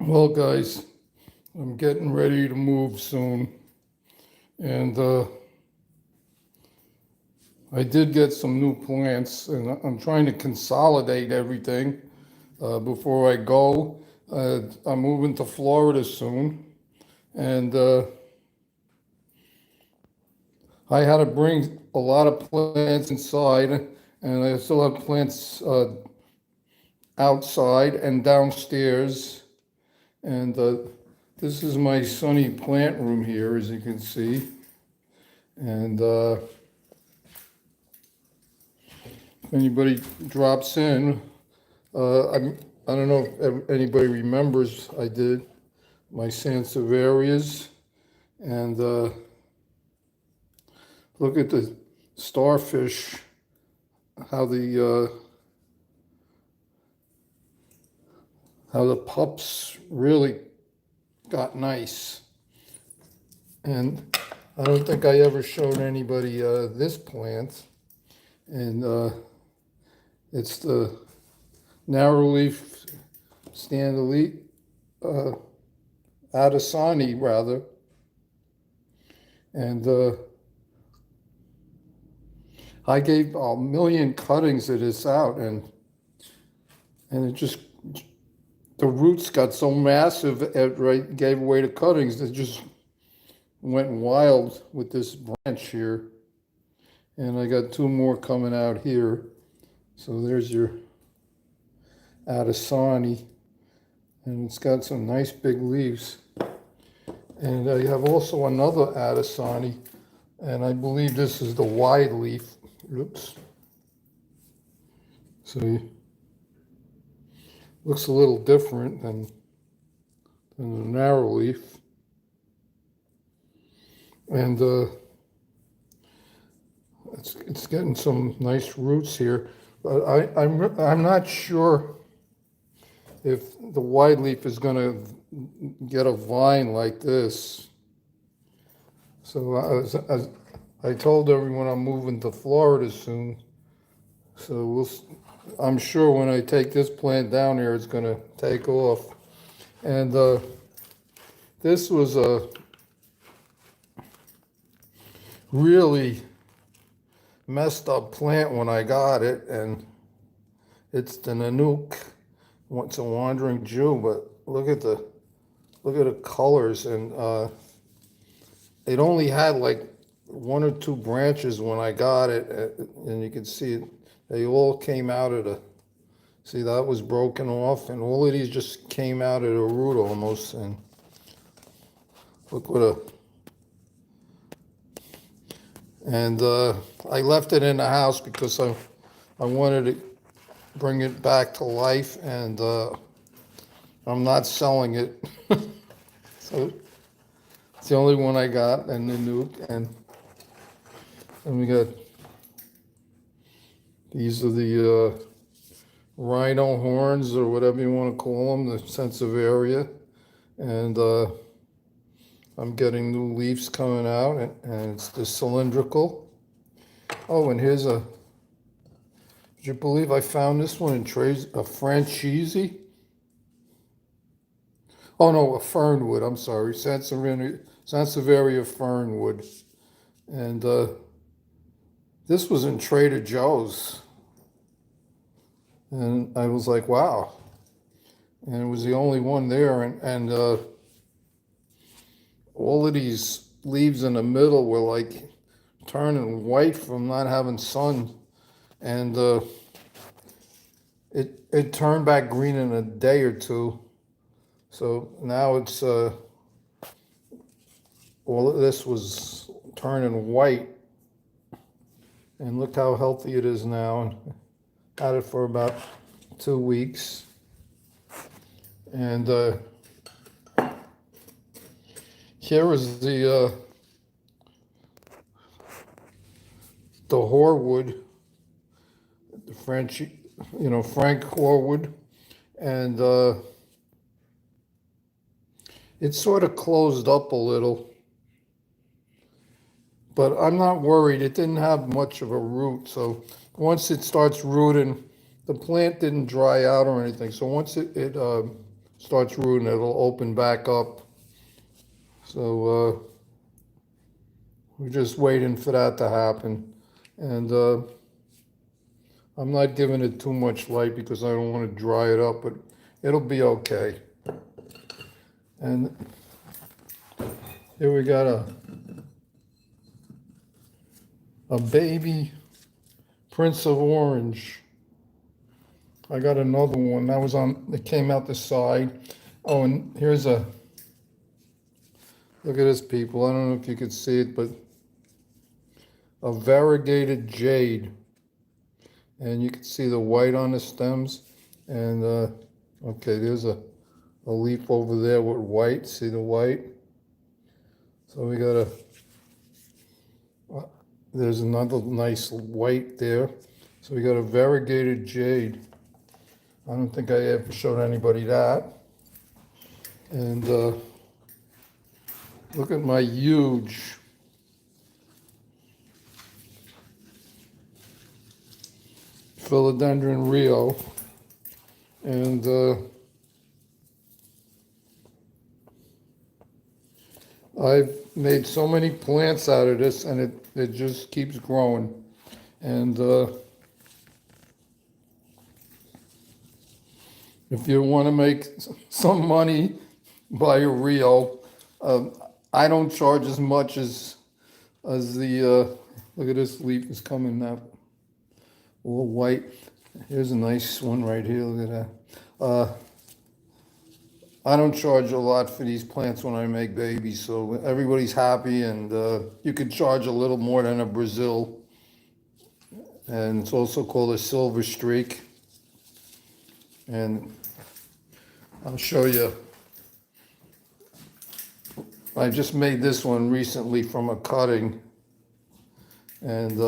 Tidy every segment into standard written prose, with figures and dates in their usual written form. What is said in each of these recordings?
Well, guys, I'm getting ready to move soon, and I did get some new plants, and I'm trying to consolidate everything before I go. I'm moving to Florida soon, and I had to bring a lot of plants inside, and I still have plants outside and downstairs. And this is my sunny plant room here, as you can see. And if anybody drops in, I don't know if anybody remembers, I did my Sansevierias. And look at the starfish, how the pups really got nice. And I don't think I ever showed anybody this plant. And it's the narrow leaf standaliso, Addisoni rather. And I gave a million cuttings of this out, and it just, the roots got so massive after I gave away the cuttings, it just went wild with this branch here. And I got two more coming out here. So there's your Addisoni, and it's got some nice big leaves. And I have also another Addisoni, and I believe this is the wide leaf. Oops. See, looks a little different than the narrow leaf. And it's getting some nice roots here, but I'm not sure if the wide leaf is going to get a vine like this. So I told everyone I'm moving to Florida soon, so I'm sure when I take this plant down here, it's going to take off. And this was a really messed up plant when I got it, and it's the Nanook. It's a wandering Jew, but look at the colors, and it only had like one or two branches when I got it, and you can see it, they all came out of the, see, that was broken off, and all of these just came out of the root almost. And look what I left it in the house because I wanted to bring it back to life, and I'm not selling it. So it's the only one I got, and the Nanook. And we got, these are the Rhinohorns, or whatever you want to call them, the Sansevieria. And I'm getting new leaves coming out, and it's the cylindrical. Oh, and here's would you believe I found this one in trays, a Franchise? Oh no, a fernwood, I'm sorry, Sansevieria fernwood. And this was in Trader Joe's. And I was like, wow. And it was the only one there, and all of these leaves in the middle were like turning white from not having sun, and it turned back green in a day or two. So now it's all of this was turning white, and look how healthy it is now. And had it for about 2 weeks, and here is the the Horwood, the French, Frank Horwood, and it's sort of closed up a little, but I'm not worried. It didn't have much of a root, so once it starts rooting, the plant didn't dry out or anything, so once it starts rooting, it'll open back up. So we're just waiting for that to happen. And I'm not giving it too much light because I don't want to dry it up, but it'll be okay. And here we got a baby Prince of Orange. I got another one that was it came out the side. Oh, and here's look at this, people. I don't know if you could see it, but a variegated jade. And you can see the white on the stems. And okay, there's a leaf over there with white. See the white? So we got there's another nice white there. So we got a variegated jade. I don't think I ever showed anybody that. And look at my huge Philodendron Rio. And I've made so many plants out of this, and it just keeps growing. And if you want to make some money, buy a Rio. I don't charge as much as the look at this leaf is coming up, all white. Here's a nice one right here. Look at that. I don't charge a lot for these plants when I make babies, so everybody's happy, and you could charge a little more than a Brazil. And it's also called a silver streak. And I'll show you. I just made this one recently from a cutting, and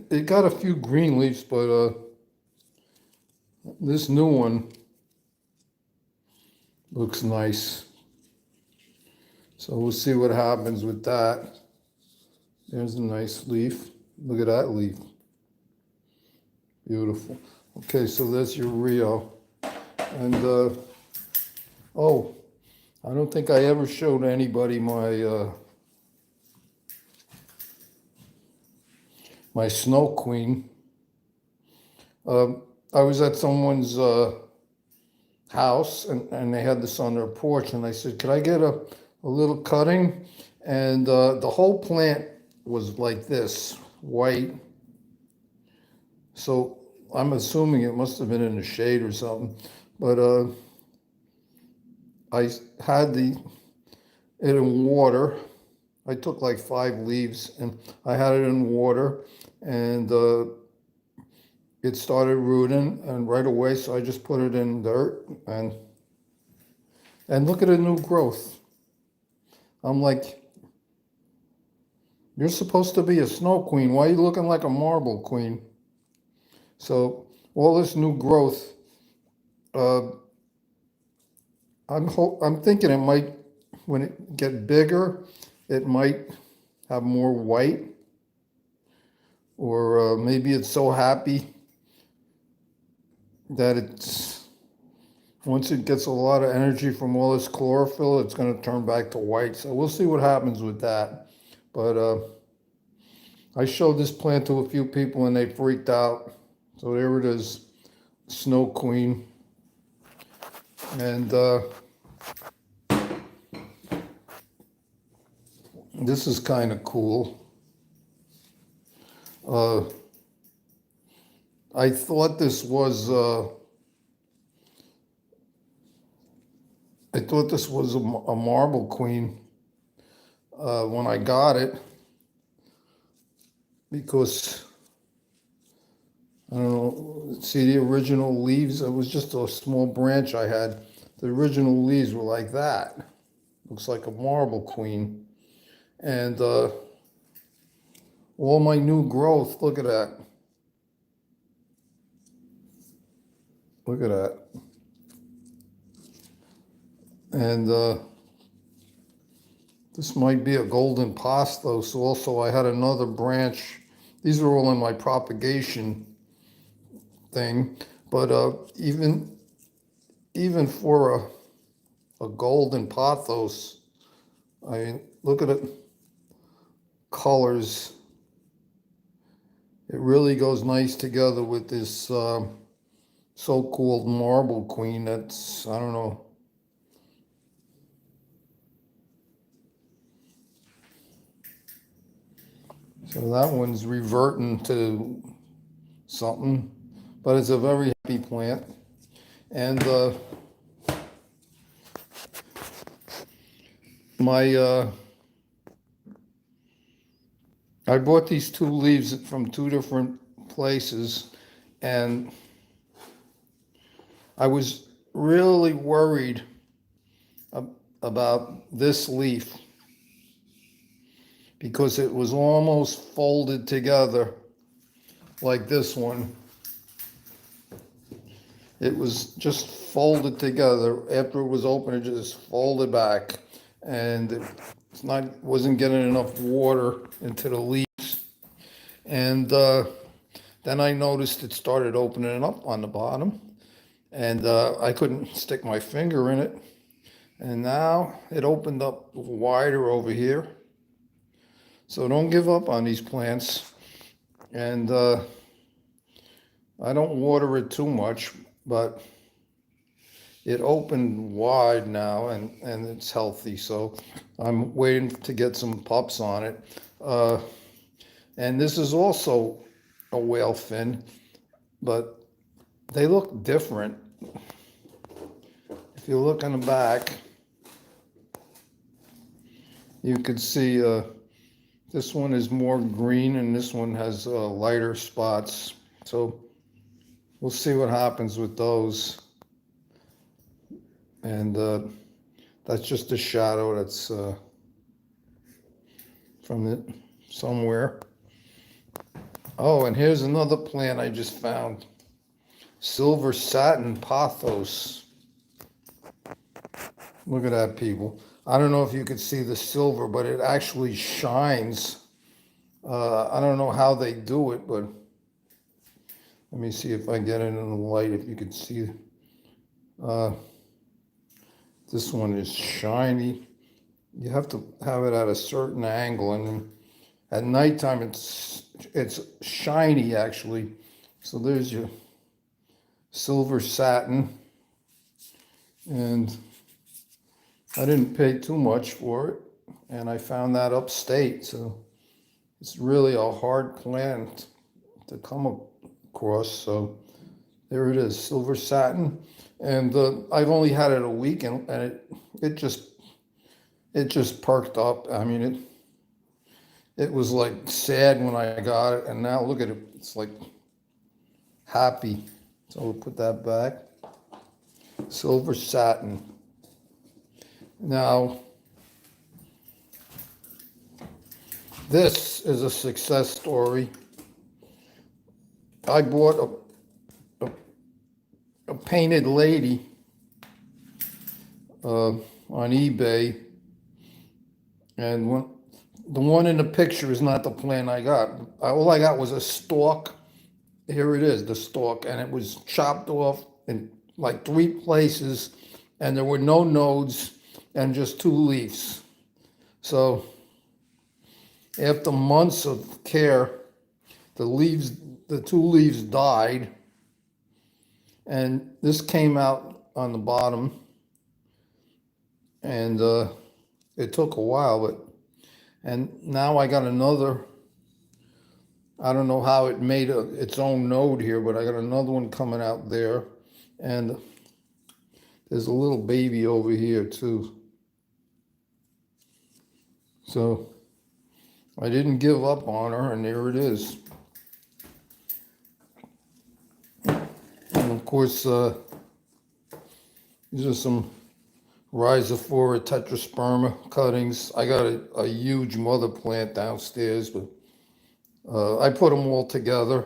it got a few green leaves, but this new one looks nice. So we'll see what happens with that. There's a nice leaf. Look at that leaf. Beautiful. Okay, so that's your Rio. And oh, I don't think I ever showed anybody my Snow Queen. I was at someone's house, and they had this on their porch, and I said, could I get a little cutting? And the whole plant was like this, white. So I'm assuming it must have been in the shade or something. But I had it in water. I took like 5 leaves, and I had it in water, and it started rooting, and right away, so I just put it in dirt, and look at the new growth. I'm like, you're supposed to be a snow queen. Why are you looking like a marble queen? So all this new growth, I'm thinking it might, when it get bigger, it might have more white, or maybe it's so happy that once it gets a lot of energy from all this chlorophyll, it's going to turn back to white. So we'll see what happens with that. But I showed this plant to a few people, and they freaked out. So there it is, Snow Queen. And this is kind of cool. I thought this was a marble queen when I got it, because I don't know, see the original leaves? It was just a small branch I had. The original leaves were like that. Looks like a marble queen. And all my new growth, look at that. Look at that. And this might be a golden pastos. Also, I had another branch. These are all in my propagation thing. But even for a golden pothos, I mean, look at it. Colors. It really goes nice together with this so-called marble queen that's, I don't know. So that one's reverting to something, but it's a very happy plant. And I bought these two leaves from two different places, and I was really worried about this leaf because it was almost folded together like this one. It was just folded together. After it was open, it just folded back, and it's not wasn't getting enough water into the leaves. And then I noticed it started opening up on the bottom, and I couldn't stick my finger in it. And now it opened up wider over here. So don't give up on these plants. And I don't water it too much, but it opened wide now, and it's healthy. So I'm waiting to get some pups on it. And this is also a whale fin, but they look different. If you look in the back, you can see this one is more green and this one has lighter spots. So we'll see what happens with those. And that's just a shadow that's from somewhere. Oh, and here's another plant I just found. Silver satin pothos. Look at that, people. I don't know if you could see the silver, but it actually shines. I don't know how they do it, but let me see if I get it in the light, if you can see. This one is shiny. You have to have it at a certain angle, and at nighttime it's shiny actually. So there's your silver satin, and I didn't pay too much for it, and I found that upstate. So it's really a hard plant to come across. So there it is, silver satin. And I've only had it a week, and it just perked up. I mean, it was like sad when I got it, and now look at it, it's like happy. So we'll put that back. Silver satin. Now, this is a success story. I bought a painted lady on eBay, and the one in the picture is not the plant I got. All I got was a stalk. Here it is, the stalk, and it was chopped off in like 3 places, and there were no nodes and just 2 leaves. So after months of care, the 2 leaves died, and this came out on the bottom, and it took a while, and now I got another. I don't know how it made its own node here, but I got another one coming out there, and there's a little baby over here too. So I didn't give up on her, and there it is. And of course, these are some rhizophora tetrasperma cuttings. I got a huge mother plant downstairs, but I put them all together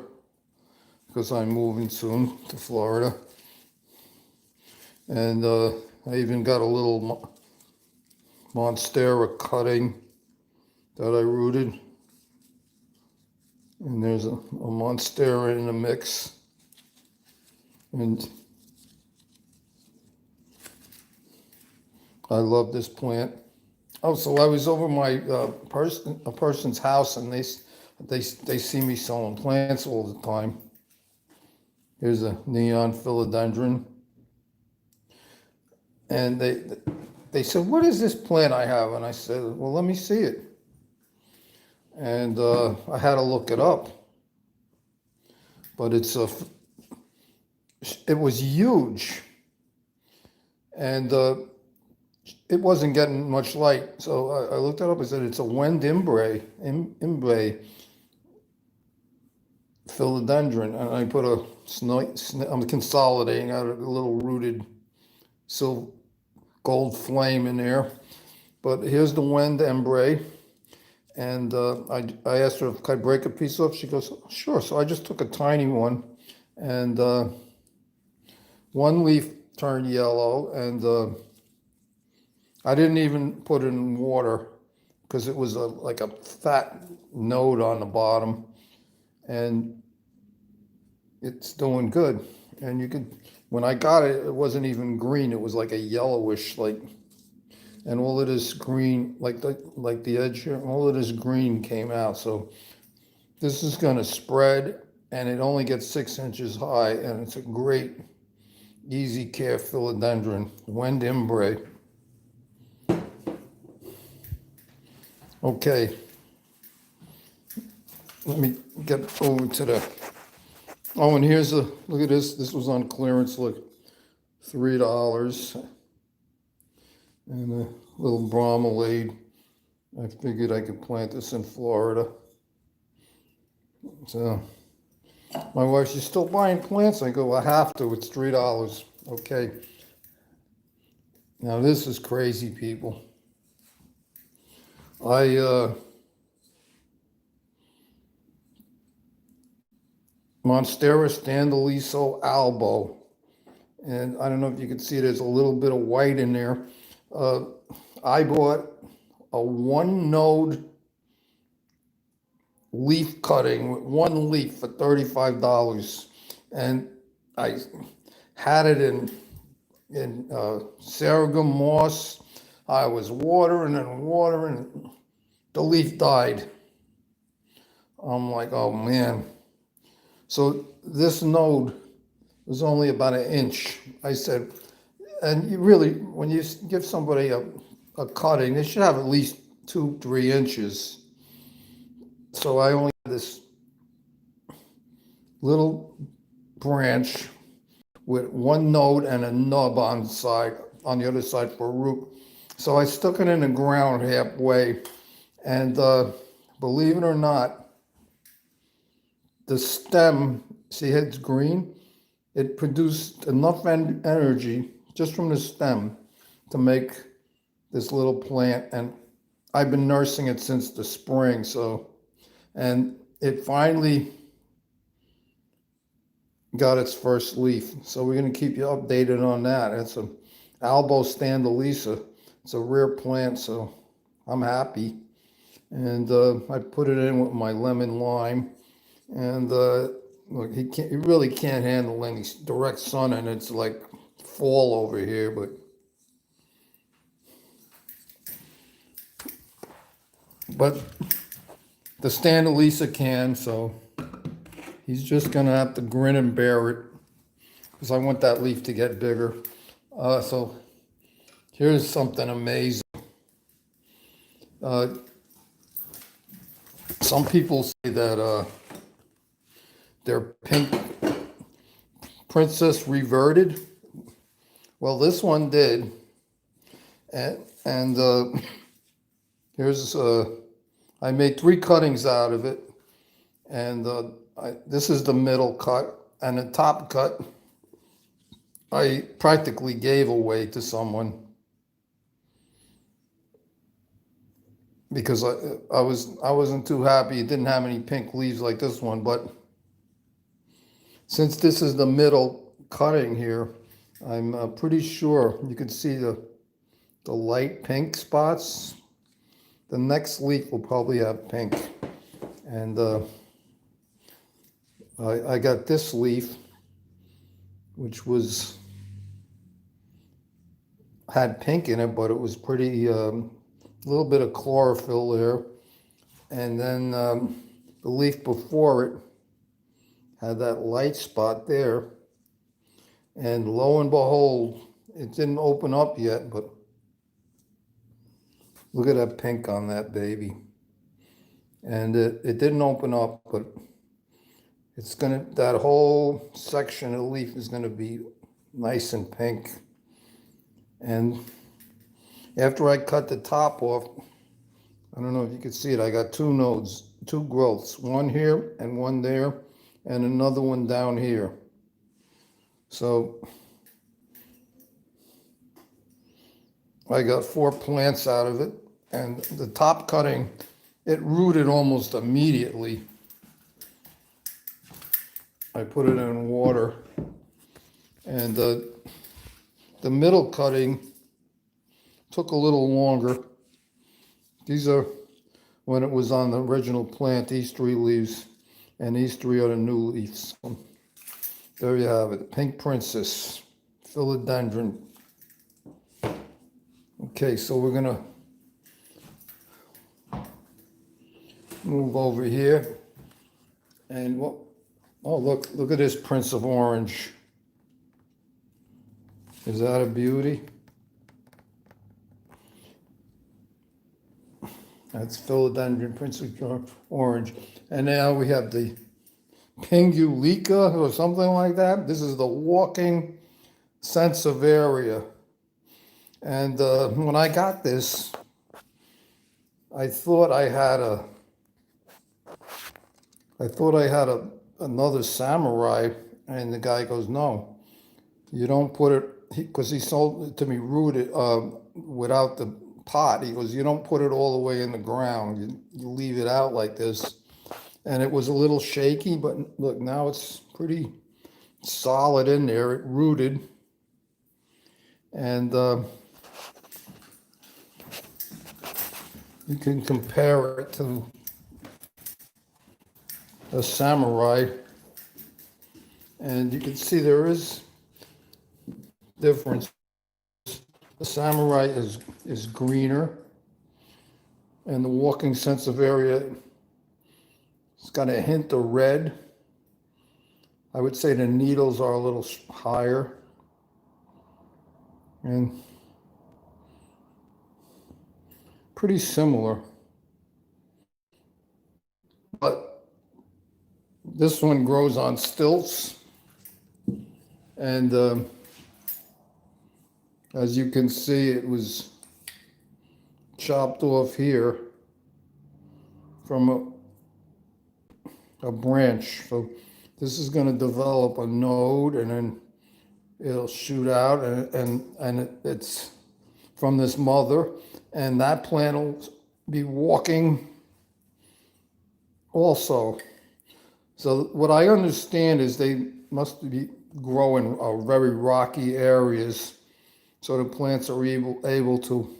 because I'm moving soon to Florida. And I even got a little monstera cutting that I rooted. And there's a monstera in the mix. And I love this plant. Oh, so I was over my a person's house, and they see me selling plants all the time. Here's a neon philodendron, and they said, "What is this plant I have?" And I said, "Well, let me see it." And I had to look it up, but it was huge, and it wasn't getting much light. So I looked it up. I said, it's a wend-imbe philodendron. And I put I'm consolidating out a little rooted silver gold flame in there. But here's the wend-imbe. And I asked her if I could break a piece off. She goes, sure. So I just took a tiny one, and one leaf turned yellow, and I didn't even put it in water because it was like a fat node on the bottom, and it's doing good. And you could, when I got it, it wasn't even green. It was like a yellowish, and all of this green, like the edge here, all of this green came out. So this is going to spread, and it only gets 6 inches high, and it's a great, easy care philodendron, wend-imbe. Okay, let me get over to oh, and here's look at this. This was on clearance, look, $3. And a little brahmalaid. I figured I could plant this in Florida. So my wife, she's still buying plants. I go, I have to, it's $3. Okay. Now this is crazy, people. Monstera standaliso albo. And I don't know if you can see, there's a little bit of white in there. I bought a one node leaf cutting with one leaf for $35. And I had it in sorghum moss. I was watering and watering. The leaf died. I'm like, oh man. So this node was only about 1 inch. I said, and you really, when you give somebody a cutting, they should have at least 2-3 inches. So I only had this little branch with one node and a nub on the other side for a root. So I stuck it in the ground halfway, and believe it or not, the stem, see it's green? It produced enough energy just from the stem to make this little plant, and I've been nursing it since the spring. So, and it finally got its first leaf. So we're going to keep you updated on that. It's a Albo standalisa. It's a rare plant, so I'm happy. And I put it in with my lemon lime, and look, he really can't handle any direct sun, and it's like fall over here, but the standalisa can, so he's just gonna have to grin and bear it, because I want that leaf to get bigger. So here's something amazing. Some people say that they're pink princess reverted. Well, this one did, and here's I made 3 cuttings out of it, and this is the middle cut, and the top cut I practically gave away to someone. because I wasn't too happy it didn't have any pink leaves like this one, but since this is the middle cutting here, I'm pretty sure you can see the light pink spots. The next leaf will probably have pink. And I got this leaf, which had pink in it, but it was pretty, a little bit of chlorophyll there. And then the leaf before it had that light spot there. And lo and behold, it didn't open up yet, but look at that pink on that baby. And it didn't open up, but that whole section of the leaf is gonna be nice and pink. And after I cut the top off, I don't know if you can see it, I got two nodes, two growths, one here and one there, and another one down here. So I got 4 plants out of it, and the top cutting, it rooted almost immediately. I put it in water, and the middle cutting took a little longer. These are when it was on the original plant, these 3 leaves, and these 3 are the new leaves. So there you have it, Pink Princess, Philodendron. Okay, so we're gonna move over here, and what? Oh, look at this Prince of Orange. Is that a beauty? That's Philodendron, Prince of Orange. And now we have the pinguicula or something like that. This is the walking Sansevieria. And when I got this, I thought I had another samurai, and the guy goes, no, you don't put it, because he sold it to me rooted without the pot. He goes, you don't put it all the way in the ground. You leave it out like this. And it was a little shaky, but look, now it's pretty solid in there. It rooted. And you can compare it to a samurai, and you can see there is difference. The samurai is greener, and the walking Sansevieria, it's got a hint of red. I would say the needles are a little higher, and pretty similar. But this one grows on stilts, and as you can see, it was chopped off here from a branch. So this is going to develop a node, and then it'll shoot out, and it's from this mother, and that plant will be walking also. So what I understand is they must be growing very rocky areas, so the plants are able to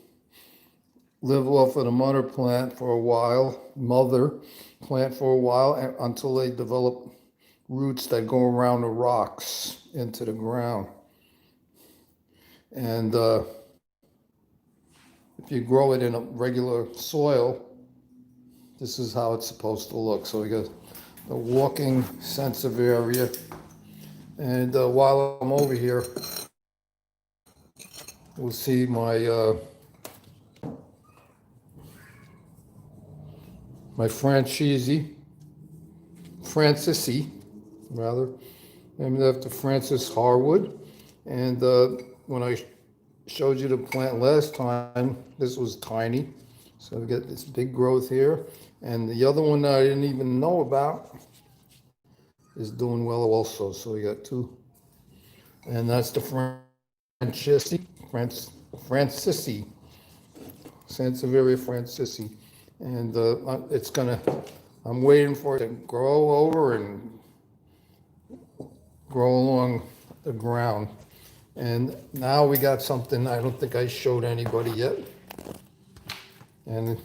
live off of the mother plant for a while, until they develop roots that go around the rocks into the ground. And if you grow it in a regular soil, this is how it's supposed to look. So we got the walking Sansevieria. And while I'm over here, we'll see my Francisi, rather, named after Francis Harwood. And when I showed you the plant last time, this was tiny. So we got this big growth here. And the other one that I didn't even know about is doing well also. So we got 2. And that's the Sansevieria Francisi. and I'm waiting for it to grow over and grow along the ground. And now we got something I don't think I showed anybody yet. And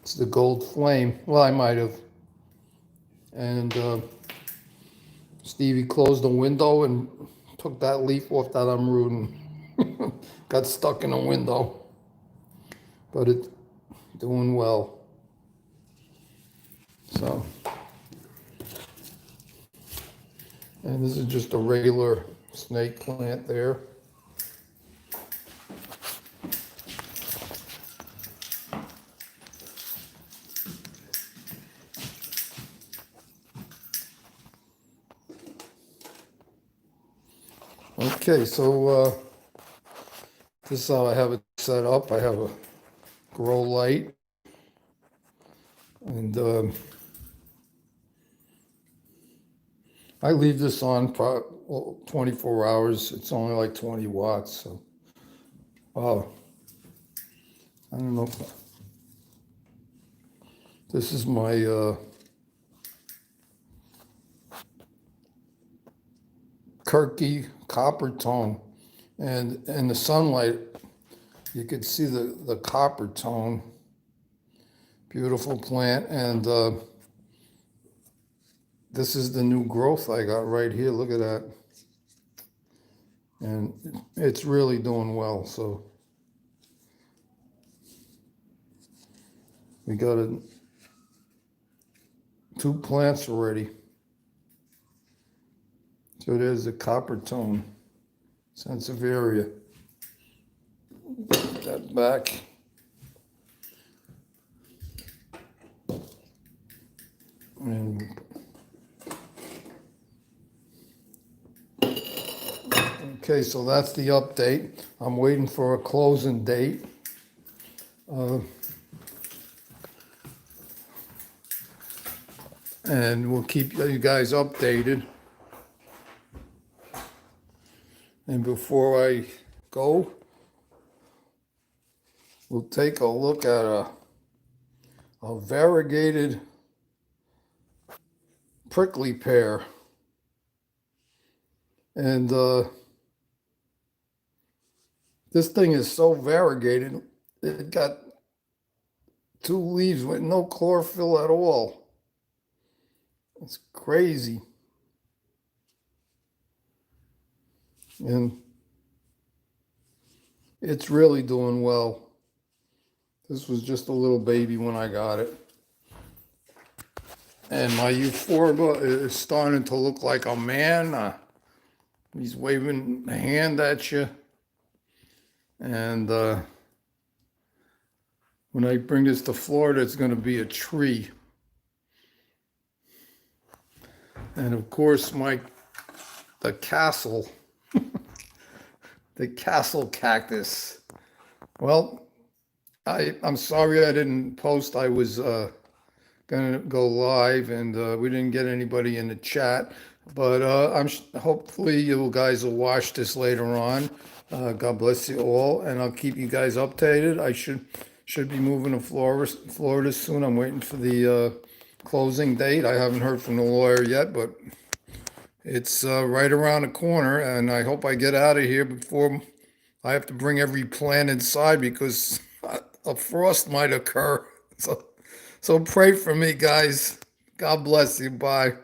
it's the gold flame. Well, I might have. And Stevie closed the window and took that leaf off that I'm rooting. Got stuck in the window. But it's doing well. So, and this is just a regular snake plant there. Okay, so this is how I have it set up. I have a grow light, and I leave this on for 24 hours. It's only like 20 watts. So, I don't know. This is my Kirky Coppertone, and in the sunlight, you could see the Coppertone. Beautiful plant, and this is the new growth I got right here. Look at that. And it's really doing well. So we got 2 plants already. So there's the Coppertone, Sansevieria. Put that back. And okay, so that's the update. I'm waiting for a closing date. And we'll keep you guys updated. And before I go, we'll take a look at a variegated prickly pear. And this thing is so variegated, it got 2 leaves with no chlorophyll at all. It's crazy. And it's really doing well. This was just a little baby when I got it. And my euphorbia is starting to look like a man. He's waving a hand at you. And when I bring this to Florida, it's going to be a tree. And of course, the castle, the castle cactus. Well, I'm sorry I didn't post. I was gonna go live, and we didn't get anybody in the chat. But hopefully you guys will watch this later on. God bless you all, and I'll keep you guys updated. I should be moving to Florida soon. I'm waiting for the closing date. I haven't heard from the lawyer yet, but it's right around the corner, and I hope I get out of here before I have to bring every plant inside, because a frost might occur. So pray for me, guys. God bless you. Bye.